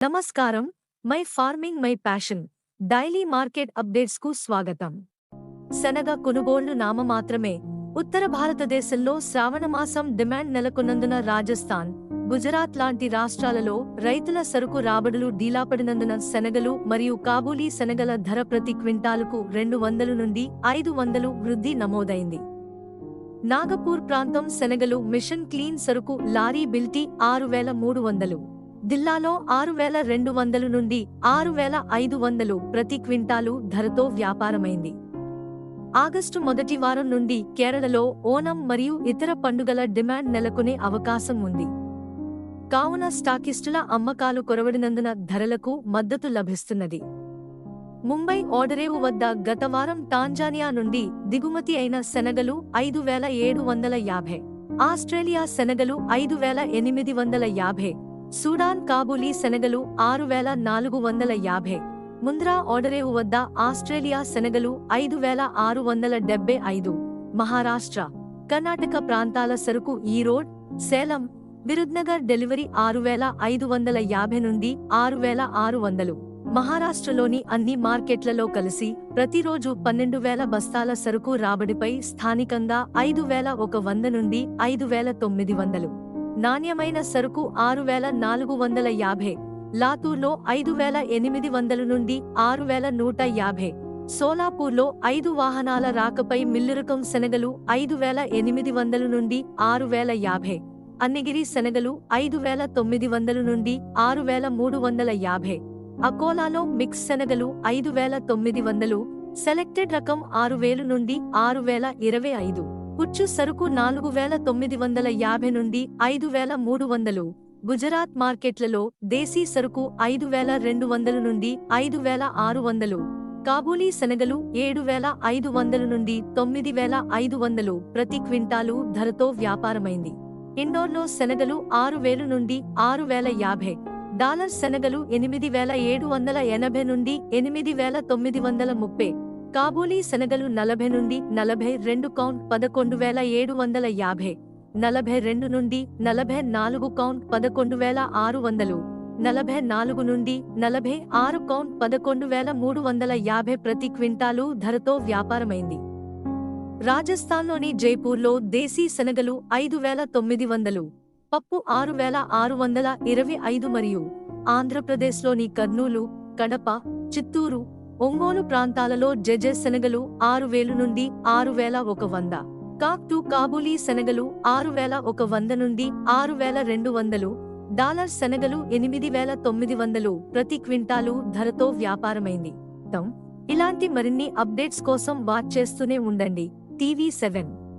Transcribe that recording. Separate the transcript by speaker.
Speaker 1: నమస్కారం. My farming my passion daily market updates కు స్వాగతం. శనగ కొనుగోళ్లు నామమాత్రమే. ఉత్తర భారతదేశంలో శ్రావణమాసం డిమాండ్ నెలకొన్నందున రాజస్థాన్, గుజరాత్ లాంటి రాష్ట్రాలలో రైతుల సరుకు రాబడులు డీలాపడినందున శనగలు మరియు కాబూలీ శనగల ధర ప్రతి క్వింటాలుకు 200 నుండి 500 వృద్ధి నమోదైంది. నాగపూర్ ప్రాంతం శనగలు మిషన్ క్లీన్ సరుకు లారీ బిల్టీ 6300, దిల్లాలో 6200 నుండి 6500 ప్రతి క్వింటాలు ధరతో వ్యాపారమైంది. ఆగస్టు మొదటి వారం నుండి కేరళలో ఓనం మరియు ఇతర పండుగల డిమాండ్ నెలకొనే అవకాశం ఉంది. కావున స్టాకిస్టుల అమ్మకాలు కొరవడినందున ధరలకు మద్దతు లభిస్తున్నది. ముంబై ఓడరేవు వద్ద గత వారం టాంజానియా నుండి దిగుమతి అయిన శనగలు 5750, ఆస్ట్రేలియా శనగలు 5850, సూడాన్ కాబూలీ శనగలు 6450, ముంద్రా ఓడరేవు వద్ద ఆస్ట్రేలియా శనగలు 5675, మహారాష్ట్ర, కర్ణాటక ప్రాంతాల సరుకు ఈరోడ్, సేలం, విరుద్నగర్ డెలివరీ 6550 నుండి 6600. మహారాష్ట్రలోని అన్ని మార్కెట్లలో కలిసి ప్రతిరోజు 12000 బస్తాల సరుకు రాబడిపై స్థానికంగా 5100 నుండి 5900. నాణ్యమైన సరుకు 6450, లాతూర్లో 5800 నుండి 6150, సోలాపూర్లో 5 వాహనాల రాకపై మిల్లురకం శనగలు 5800 నుండి 6050, అన్నగిరి శనగలు 5900 నుండి 6350, అకోలాలో మిక్స్ శనగలు 5900, సెలెక్టెడ్ రకం 6000 నుండి 6025, పుచ్చు సరుకు 4950 నుండి 5300. గుజరాత్ మార్కెట్లలో దేశీ సరుకు 5200 నుండి 5600, కాబూలీ శనగలు 7500 నుండి 9500 ప్రతి క్వింటాలు ధరతో వ్యాపారమైంది. ఇండోర్లో శనగలు 6000 నుండి 6050, డాలర్ శనగలు 8780 నుండి 8930, కాబూలీ శనగలు 40 నుండి 42 కౌంట్ 11750, 42 నుండి 44 కౌంట్ 11600, 44 నుండి 46 కౌంట్ 11350 ప్రతి క్వింటాలు ధరతో వ్యాపారమైంది. రాజస్థాన్లోని జైపూర్లో దేశీ శనగలు 5900, పప్పు 6625 మరియు ఆంధ్రప్రదేశ్లోని కర్నూలు, కడప, చిత్తూరు, ఒంగోలు ప్రాంతాలలో జెజె శనగలు 6000 నుండి 6100, కాక్టు కాబూలీ శనగలు 6100 నుండి 6200, డాలర్ శనగలు 8900 ప్రతి క్వింటాలు ధరతో వ్యాపారమైంది. ఇలాంటి మరిన్ని అప్డేట్స్ కోసం వాచ్ చేస్తూనే ఉండండి టీవీ7.